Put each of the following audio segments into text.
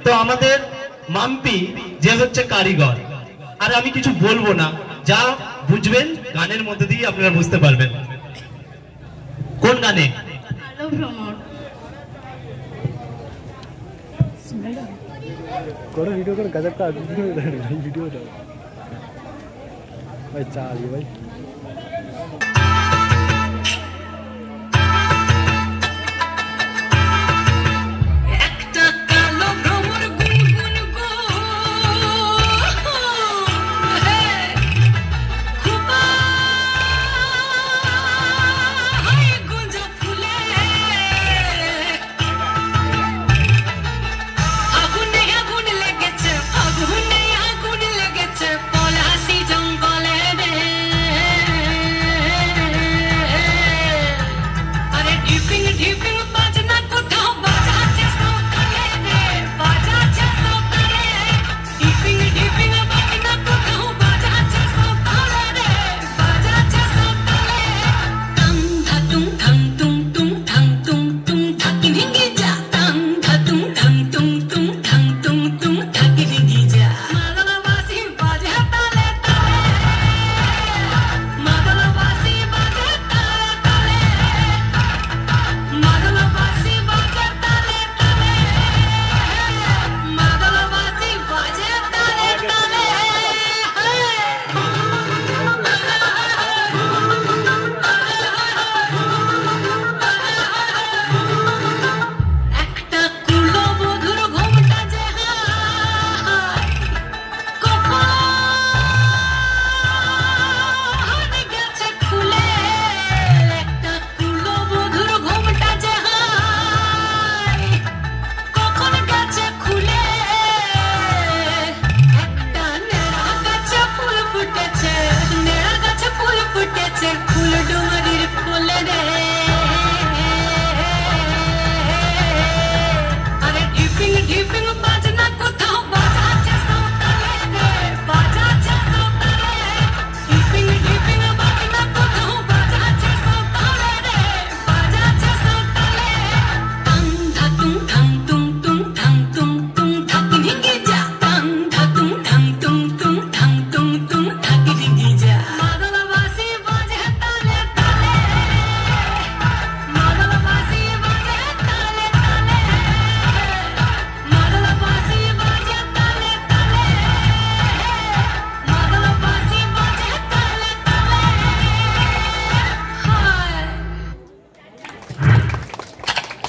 তো আমাদের মাম্পি যে হচ্ছে কারিগর, আর আমি কিছু বলবো না, যা বুঝবেন গানের মধ্যে দিয়ে আপনারা বুঝতে পারবেন। কোন গানে? আলো ভ্রমণ। करो वीडियो कर, गजब का वीडियो डाल भाई, चाल भाई।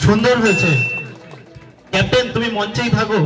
সুন্দর হয়েছে। ক্যাপ্টেন তুমি মঞ্চেই থাকো।